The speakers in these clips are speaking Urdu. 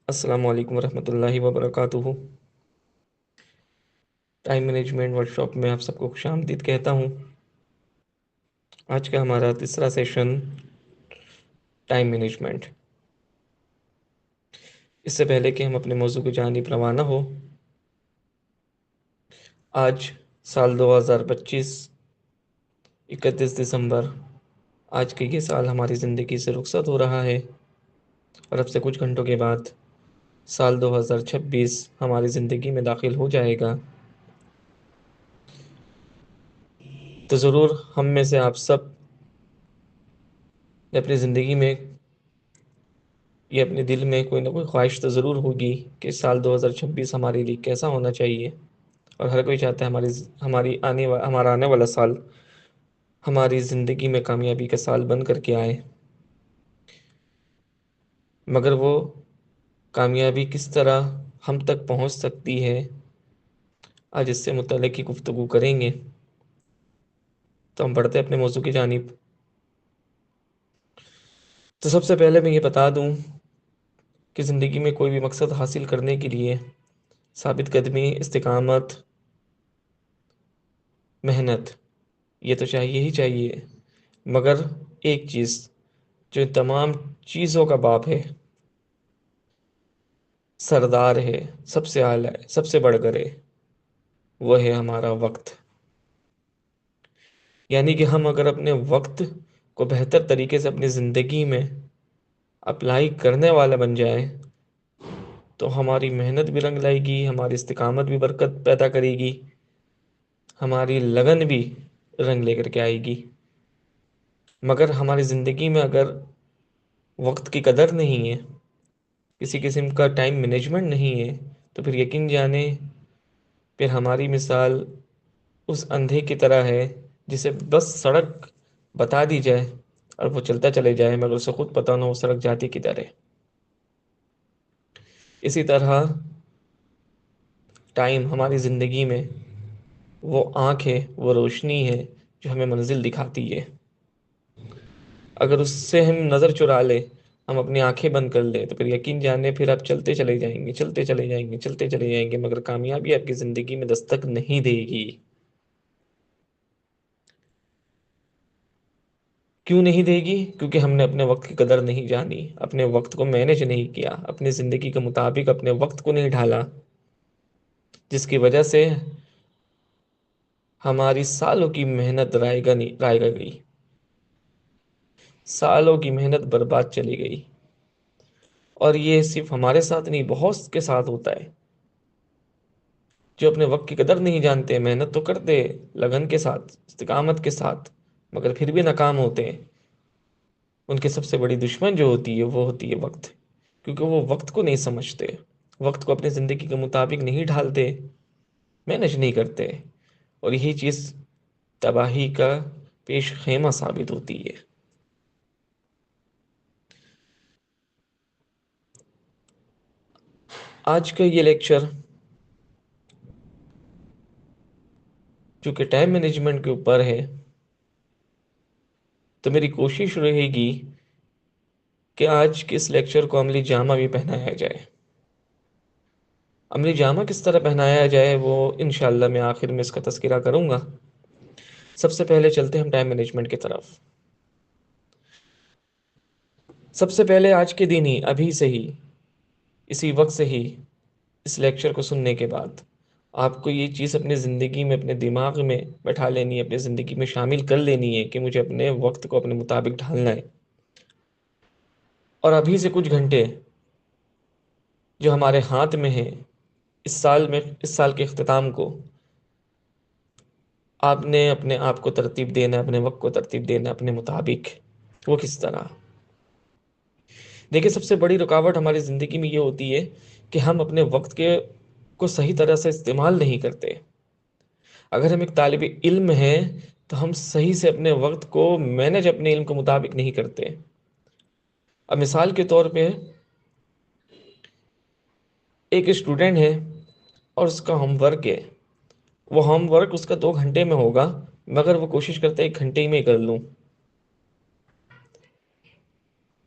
السلام علیکم ورحمۃ اللہ وبرکاتہ۔ ٹائم مینجمنٹ ورکشاپ میں آپ سب کو خوش آمدید کہتا ہوں۔ آج کا ہمارا تیسرا سیشن ٹائم مینجمنٹ۔ اس سے پہلے کہ ہم اپنے موضوع کی جانب روانہ ہو، آج سال 2025 31 دسمبر، آج کے یہ سال ہماری زندگی سے رخصت ہو رہا ہے، اور اب سے کچھ گھنٹوں کے بعد سال 2026 ہماری زندگی میں داخل ہو جائے گا۔ تو ضرور ہم میں سے آپ سب نے اپنی زندگی میں یہ اپنے دل میں کوئی نہ کوئی خواہش تو ضرور ہوگی کہ سال 2026 ہمارے لیے کیسا ہونا چاہیے، اور ہر کوئی چاہتا ہے ہمارا آنے والا سال ہماری زندگی میں کامیابی کا سال بن کر کے آئے۔ مگر وہ کامیابی کس طرح ہم تک پہنچ سکتی ہے، آج اس سے متعلق کی گفتگو کریں گے۔ تو ہم بڑھتے اپنے موضوع کی جانب۔ تو سب سے پہلے میں یہ بتا دوں کہ زندگی میں کوئی بھی مقصد حاصل کرنے کے لیے ثابت قدمی، استقامت، محنت یہ تو چاہیے ہی چاہیے، مگر ایک چیز جو ان تمام چیزوں کا باپ ہے، سردار ہے، سب سے اعلیٰ ہے، سب سے بڑھ کر ہے، وہ ہے ہمارا وقت۔ یعنی کہ ہم اگر اپنے وقت کو بہتر طریقے سے اپنی زندگی میں اپلائی کرنے والا بن جائے تو ہماری محنت بھی رنگ لائے گی، ہماری استقامت بھی برکت پیدا کرے گی، ہماری لگن بھی رنگ لے کر کے آئے گی۔ مگر ہماری زندگی میں اگر وقت کی قدر نہیں ہے، کسی قسم کا ٹائم مینجمنٹ نہیں ہے، تو پھر یقین جانے پھر ہماری مثال اس اندھے کی طرح ہے جسے بس سڑک بتا دی جائے اور وہ چلتا چلے جائے، مگر اسے خود پتہ نہ ہو سڑک جاتی کدھر ہے۔ اسی طرح ٹائم ہماری زندگی میں وہ آنکھ ہے، وہ روشنی ہے جو ہمیں منزل دکھاتی ہے۔ اگر اس سے ہم نظر چرا لے، ہم اپنی آنکھیں بند کر لیں، تو پھر یقین جانے پھر آپ چلتے چلے جائیں گے، چلتے چلے جائیں گے، چلتے چلے جائیں گے، مگر کامیابی آپ کی زندگی میں دستک نہیں دے گی۔ کیوں نہیں دے گی؟ کیونکہ ہم نے اپنے وقت کی قدر نہیں جانی، اپنے وقت کو مینج نہیں کیا، اپنی زندگی کے مطابق اپنے وقت کو نہیں ڈھالا، جس کی وجہ سے ہماری سالوں کی محنت رائے گئی، سالوں کی محنت برباد چلی گئی۔ اور یہ صرف ہمارے ساتھ نہیں، بہت کے ساتھ ہوتا ہے، جو اپنے وقت کی قدر نہیں جانتے، محنت تو کرتے لگن کے ساتھ، استقامت کے ساتھ، مگر پھر بھی ناکام ہوتے ہیں۔ ان کی سب سے بڑی دشمن جو ہوتی ہے وہ ہوتی ہے وقت، کیونکہ وہ وقت کو نہیں سمجھتے، وقت کو اپنے زندگی کے مطابق نہیں ڈھالتے، مینج نہیں کرتے، اور یہی چیز تباہی کا پیش خیمہ ثابت ہوتی ہے۔ آج کا یہ لیکچر چونکہ ٹائم مینجمنٹ کے اوپر ہے، تو میری کوشش رہے گی کہ آج کے اس لیکچر کو عملی جامہ بھی پہنایا جائے۔ عملی جامہ کس طرح پہنایا جائے وہ انشاءاللہ میں آخر میں اس کا تذکرہ کروں گا۔ سب سے پہلے چلتے ہیں ہم ٹائم مینجمنٹ کی طرف۔ سب سے پہلے آج کے دن ہی، ابھی سے ہی، اسی وقت سے ہی، اس لیکچر کو سننے کے بعد آپ کو یہ چیز اپنی زندگی میں، اپنے دماغ میں بٹھا لینی ہے، اپنی زندگی میں شامل کر لینی ہے کہ مجھے اپنے وقت کو اپنے مطابق ڈھالنا ہے۔ اور ابھی سے کچھ گھنٹے جو ہمارے ہاتھ میں ہیں، اس سال کے اختتام کو آپ نے اپنے آپ کو ترتیب دینا ہے، اپنے وقت کو ترتیب دینا ہے اپنے مطابق۔ وہ کس طرح؟ دیکھیں، سب سے بڑی رکاوٹ ہماری زندگی میں یہ ہوتی ہے کہ ہم اپنے وقت کو صحیح طرح سے استعمال نہیں کرتے۔ اگر ہم ایک طالب علم ہیں تو ہم صحیح سے اپنے وقت کو مینج اپنے علم کے مطابق نہیں کرتے۔ اب مثال کے طور پہ ایک اسٹوڈنٹ ہے اور اس کا ہوم ورک ہے، وہ ہوم ورک اس کا 2 گھنٹے میں ہوگا، مگر وہ کوشش کرتا ہے 1 گھنٹے ہی میں کر لوں۔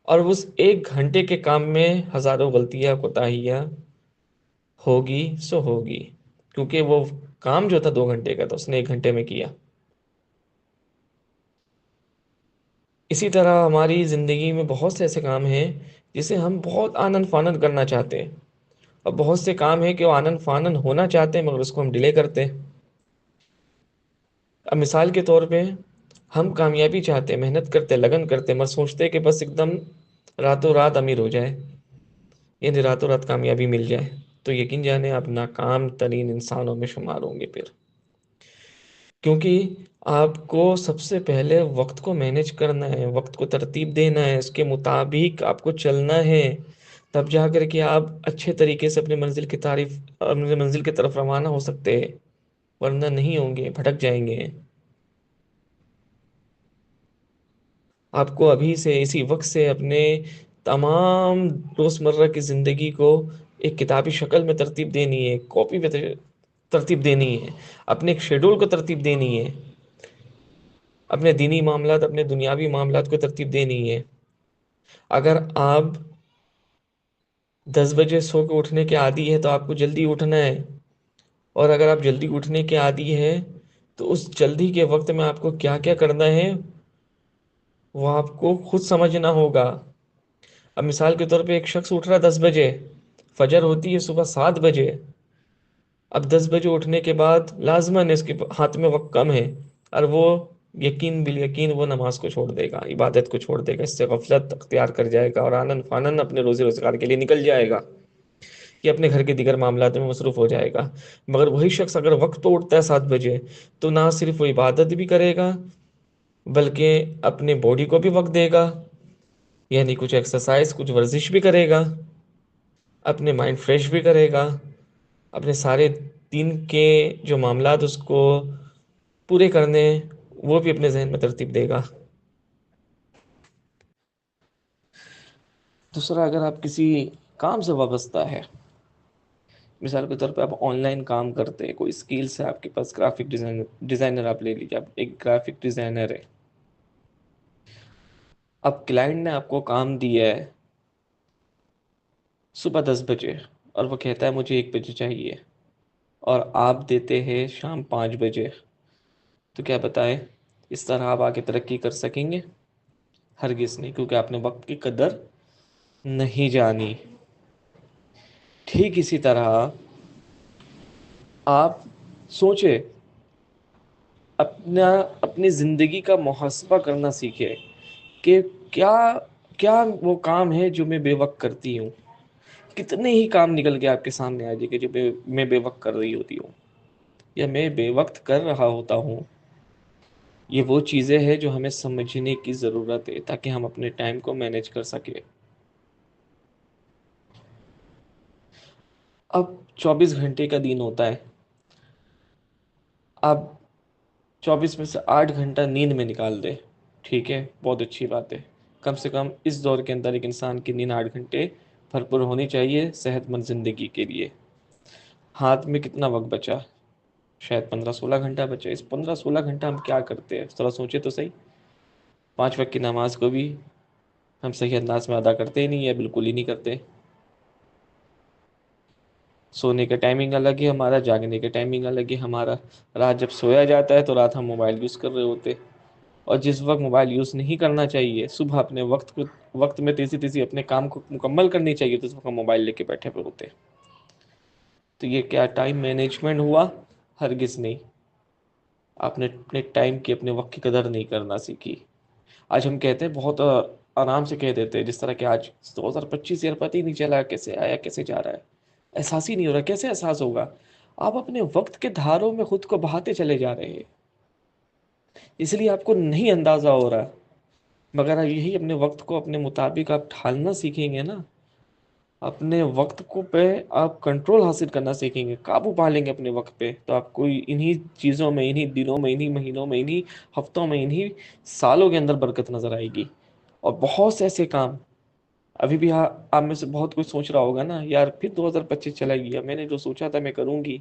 اور اس 1 گھنٹے کے کام میں ہزاروں غلطیاں کوتاہیاں ہوگی سو ہوگی، کیونکہ وہ کام جو تھا 2 گھنٹے کا تھا اس نے 1 گھنٹے میں کیا۔ اسی طرح ہماری زندگی میں بہت سے ایسے کام ہیں جسے ہم بہت آنن فانن کرنا چاہتے ہیں، اور بہت سے کام ہیں کہ وہ آنن فانن ہونا چاہتے ہیں مگر اس کو ہم ڈیلے کرتے ہیں۔ اب مثال کے طور پہ ہم کامیابی چاہتے ہیں، محنت کرتے، لگن کرتے، مگر سوچتے کہ بس ایک دم راتوں رات امیر ہو جائے، یعنی راتوں رات کامیابی مل جائے، تو یقین جانے آپ ناکام ترین انسانوں میں شمار ہوں گے پھر، کیونکہ آپ کو سب سے پہلے وقت کو مینج کرنا ہے، وقت کو ترتیب دینا ہے، اس کے مطابق آپ کو چلنا ہے، تب جا کر کے آپ اچھے طریقے سے اپنی منزل کی طرف روانہ ہو سکتے ہیں، ورنہ نہیں ہوں گے، بھٹک جائیں گے۔ آپ کو ابھی سے اسی وقت سے اپنے تمام روزمرہ کی زندگی کو ایک کتابی شکل میں ترتیب دینی ہے، کاپی پہ ترتیب دینی ہے، اپنے ایک شیڈول کو ترتیب دینی ہے، اپنے دینی معاملات، اپنے دنیاوی معاملات کو ترتیب دینی ہے۔ اگر آپ 10 بجے سو کے اٹھنے کے عادی ہے تو آپ کو جلدی اٹھنا ہے، اور اگر آپ جلدی اٹھنے کے عادی ہے تو اس جلدی کے وقت میں آپ کو کیا کیا کرنا ہے وہ آپ کو خود سمجھنا ہوگا۔ اب مثال کے طور پہ ایک شخص اٹھ رہا ہے 10 بجے، فجر ہوتی ہے صبح 7 بجے، اب 10 بجے اٹھنے کے بعد لازماً اس کے ہاتھ میں وقت کم ہے، اور وہ یقین بالیقین وہ نماز کو چھوڑ دے گا، عبادت کو چھوڑ دے گا، اس سے غفلت اختیار کر جائے گا اور آنن فانن اپنے روزی روزگار کے لیے نکل جائے گا، یا اپنے گھر کے دیگر معاملات میں مصروف ہو جائے گا۔ مگر وہی شخص اگر وقت پہ اٹھتا ہے 7 بجے، تو نہ صرف وہ عبادت بھی کرے گا بلکہ اپنے باڈی کو بھی وقت دے گا، یعنی کچھ ایکسرسائز، کچھ ورزش بھی کرے گا، اپنے مائنڈ فریش بھی کرے گا، اپنے سارے دن کے جو معاملات اس کو پورے کرنے ہیں وہ بھی اپنے ذہن میں ترتیب دے گا۔ دوسرا، اگر آپ کسی کام سے وابستہ ہے، مثال کے طور پہ آپ آن لائن کام کرتے ہیں، کوئی اسکلس ہے آپ کے پاس، گرافک ڈیزائنر آپ لے لیجیے، آپ ایک گرافک ڈیزائنر ہے، اب کلائنٹ نے آپ کو کام دیا ہے صبح 10 بجے، اور وہ کہتا ہے مجھے 1 بجے چاہیے، اور آپ دیتے ہیں شام 5 بجے، تو کیا بتائیں اس طرح آپ آگے ترقی کر سکیں گے؟ ہرگز نہیں، کیونکہ آپ نے وقت کی قدر نہیں جانی۔ ٹھیک اسی طرح آپ سوچے، اپنی زندگی کا محاسبہ کرنا سیکھے کہ کیا کیا وہ کام ہے جو میں بے وقت کرتی ہوں، کتنے ہی کام نکل کے آپ کے سامنے آ جائے کہ جو میں بے وقت کر رہی ہوتی ہوں یا میں بے وقت کر رہا ہوتا ہوں۔ یہ وہ چیزیں ہیں جو ہمیں سمجھنے کی ضرورت ہے تاکہ ہم اپنے ٹائم کو مینیج کر سکیں۔ اب 24 گھنٹے کا دن ہوتا ہے، اب 24 میں سے 8 گھنٹہ نیند میں نکال دے، ٹھیک ہے، بہت اچھی بات ہے، کم سے کم اس دور کے اندر ایک انسان کی نیند 8 گھنٹے بھرپور ہونی چاہیے صحت مند زندگی کے لیے۔ ہاتھ میں کتنا وقت بچا؟ شاید 15-16 گھنٹہ بچا۔ اس 15-16 گھنٹہ ہم کیا کرتے ہیں ذرا سوچے تو صحیح۔ 5 وقت کی نماز کو بھی ہم صحیح انداز میں ادا کرتے ہی نہیں، یا بالکل ہی نہیں کرتے۔ سونے کا ٹائمنگ الگ ہے ہمارا، جاگنے کا ٹائمنگ الگ ہے ہمارا۔ رات جب سویا جاتا ہے تو رات ہم موبائل یوز کر رہے ہوتے، اور جس وقت موبائل یوز نہیں کرنا چاہیے، صبح اپنے وقت میں تیزی تیزی اپنے کام کو مکمل کرنی چاہیے، تو اس وقت ہم موبائل لے کے بیٹھے ہوئے ہوتے۔ تو یہ کیا ٹائم مینجمنٹ ہوا؟ ہرگز نہیں۔ آپ نے اپنے ٹائم کی، اپنے وقت کی قدر نہیں کرنا سیکھی۔ آج ہم کہتے ہیں بہت آرام سے کہہ دیتے ہیں، جس طرح کہ آج 2025 یار پتہ ہی نہیں چلا کیسے آیا کیسے جا رہا ہے، احساس ہی نہیں ہو رہا۔ کیسے احساس ہوگا؟ آپ اپنے وقت کے دھاروں میں خود کو بہاتے چلے جا رہے ہیں، اس لیے آپ کو نہیں اندازہ ہو رہا۔ مگر یہی اپنے وقت کو اپنے مطابق آپ ڈھالنا سیکھیں گے نا، اپنے وقت کو پہ آپ کنٹرول حاصل کرنا سیکھیں گے، قابو پا لیں گے اپنے وقت پہ، تو آپ کو انہی چیزوں میں، انہی دنوں میں، انہی مہینوں میں، انہی ہفتوں میں، انہی سالوں کے اندر برکت نظر آئے گی۔ اور بہت سے ایسے کام ابھی بھی آپ میں سے بہت کچھ سوچ رہا ہوگا نا، یار پھر 2025 چلا گیا، میں نے جو سوچا تھا میں کروں گی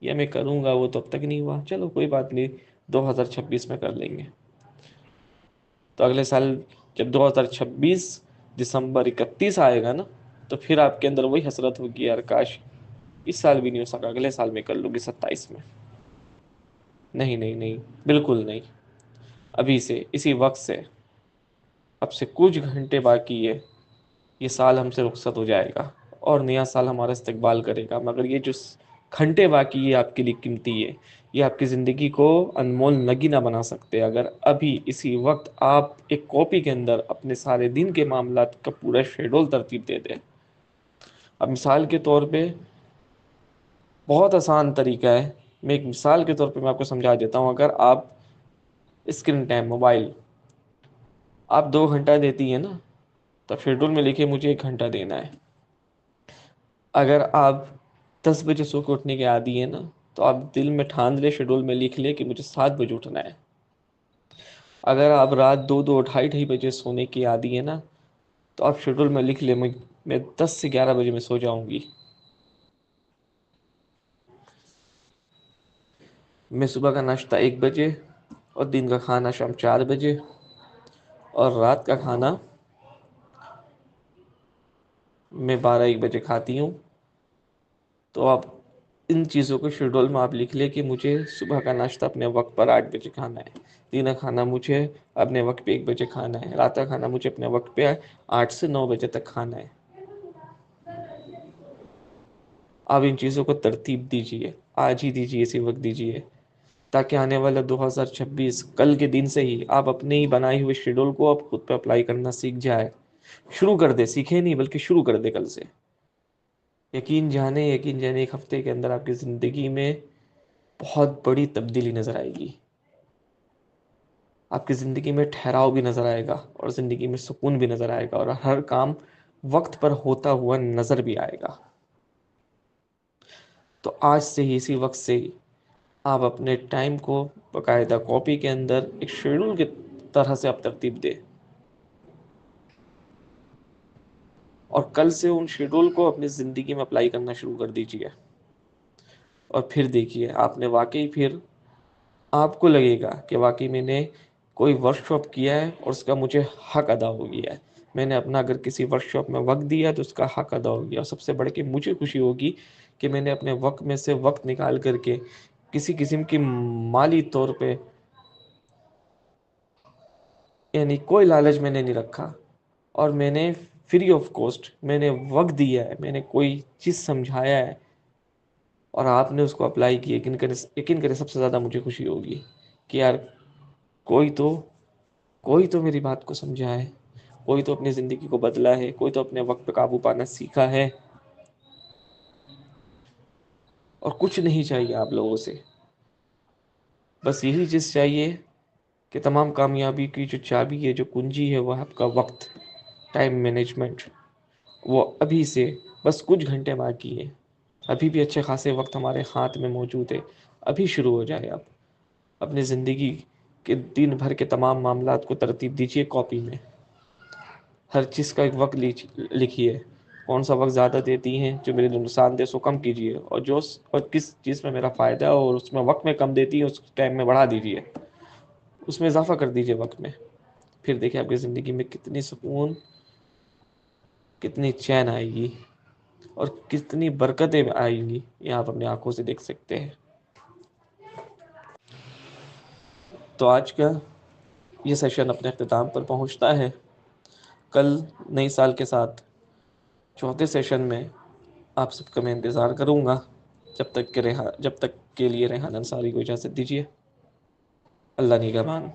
یا میں کروں گا وہ تو اب تک نہیں ہوا، چلو کوئی بات نہیں، 2026 میں کر لیں گے۔ تو اگلے سال جب 2026 دسمبر 31 آئے گا نا، تو پھر آپ کے اندر وہی حسرت ہوگی، یار کاش اس سال بھی نہیں ہو سکا، اگلے سال میں کر لوں گی 27 میں۔ نہیں نہیں نہیں، بالکل نہیں۔ ابھی سے، اسی وقت سے، اب سے کچھ گھنٹے باقی ہے، یہ سال ہم سے رخصت ہو جائے گا اور نیا سال ہمارا استقبال کرے گا، مگر یہ جو گھنٹے باقی ہے آپ کے لیے قیمتی ہے، یہ آپ کی زندگی کو انمول نگی نہ بنا سکتے اگر ابھی اسی وقت آپ ایک کاپی کے اندر اپنے سارے دن کے معاملات کا پورا شیڈول ترتیب دے دیں۔ اب مثال کے طور پہ، بہت آسان طریقہ ہے، میں ایک مثال کے طور پہ میں آپ کو سمجھا دیتا ہوں۔ اگر آپ اسکرین ٹائم موبائل آپ 2 گھنٹہ دیتی ہیں نا، تو شیڈول میں لکھے مجھے 1 گھنٹہ دینا ہے۔ اگر آپ 10 بجے سو کے اٹھنے کے عادی ہیں نا، تو آپ دل میں ٹھان لے، شیڈول میں لکھ لے کہ مجھے 7 بجے اٹھنا ہے۔ اگر آپ رات 2 2 ڈھائی بجے سونے کی عادی ہے نا، تو آپ شیڈول میں لکھ لیں میں 10 سے 11 بجے میں سو جاؤں گی۔ میں صبح کا ناشتہ 1 بجے، اور دن کا کھانا شام 4 بجے، اور رات کا کھانا میں 12 1 بجے کھاتی ہوں۔ تو آپ ان چیزوں کو شیڈول میں آپ لکھ لیں کہ مجھے صبح کا ناشتہ اپنے وقت پر 8 بجے کھانا ہے، دن کا کھانا مجھے اپنے وقت پہ 1 بجے کھانا ہے، رات کا کھانا مجھے اپنے وقت پہ 8 سے 9 بجے تک کھانا ہے۔ آپ ان چیزوں کو ترتیب دیجیے، آج ہی دیجیے، اسی وقت دیجیے، تاکہ آنے والا 2026 کل کے دن سے ہی آپ اپنے ہی بنائے ہوئے شیڈول کو آپ خود پہ اپلائی کرنا سیکھ جائے، شروع کر دے، سیکھے نہیں بلکہ شروع کر دے کل سے۔ یقین جانے 1 ہفتے کے اندر آپ کی زندگی میں بہت بڑی تبدیلی نظر آئے گی، آپ کی زندگی میں ٹھہراؤ بھی نظر آئے گا، اور زندگی میں سکون بھی نظر آئے گا، اور ہر کام وقت پر ہوتا ہوا نظر بھی آئے گا۔ تو آج سے ہی، اسی وقت سے ہی، آپ اپنے ٹائم کو باقاعدہ کاپی کے اندر ایک شیڈول کی طرح سے آپ ترتیب دیں، اور کل سے ان شیڈول کو اپنی زندگی میں اپلائی کرنا شروع کر دیجیے۔ اور پھر دیکھیے، آپ نے واقعی، پھر آپ کو لگے گا کہ واقعی میں نے کوئی ورک شاپ کیا ہے اور اس کا مجھے حق ادا ہو گیا ہے، میں نے اپنا اگر کسی ورک شاپ میں وقت دیا تو اس کا حق ادا ہو گیا، اور سب سے بڑھ کے مجھے خوشی ہوگی کہ میں نے اپنے وقت میں سے وقت نکال کر کے کسی قسم کی مالی طور پہ، یعنی کوئی لالچ میں نے نہیں رکھا، اور میں نے فری آف کاسٹ میں نے وقت دیا ہے، میں نے کوئی چیز سمجھایا ہے، اور آپ نے اس کو اپلائی کیا۔ یقین کرے سب سے زیادہ مجھے خوشی ہوگی کہ یار کوئی تو کوئی تو میری بات کو سمجھا ہے، کوئی تو اپنی زندگی کو بدلا ہے، کوئی تو اپنے وقت پہ قابو پانا سیکھا ہے۔ اور کچھ نہیں چاہیے آپ لوگوں سے، بس یہی چیز چاہیے کہ تمام کامیابی کی جو چابی ہے، جو کنجی ہے، وہ آپ کا وقت، ٹائم مینجمنٹ، وہ ابھی سے، بس کچھ گھنٹے باقی ہے، ابھی بھی اچھے خاصے وقت ہمارے ہاتھ میں موجود ہے، ابھی شروع ہو جائے۔ اب اپنی زندگی کے دن بھر کے تمام معاملات کو ترتیب دیجیے کاپی میں، ہر چیز کا ایک وقت لکھیے، کون سا وقت زیادہ دیتی ہیں جو میرے لیے نقصان دہ سو کم کیجیے، اور کس چیز میں میرا فائدہ ہے اور اس میں وقت میں کم دیتی ہے اس ٹائم میں بڑھا دیجیے، اس میں اضافہ کر دیجیے وقت میں۔ پھر دیکھیں آپ کی زندگی میں کتنی سکون، کتنی چین آئے گی، اور کتنی برکتیں آئیں گی، یہ آپ اپنی آنکھوں سے دیکھ سکتے ہیں۔ تو آج کا یہ سیشن اپنے اختتام پر پہنچتا ہے، کل نئی سال کے ساتھ چوتھے سیشن میں آپ سب کا میں انتظار کروں گا۔ جب تک کے لیے ریحان انصاری کو اجازت دیجیے۔ اللہ نگہبان۔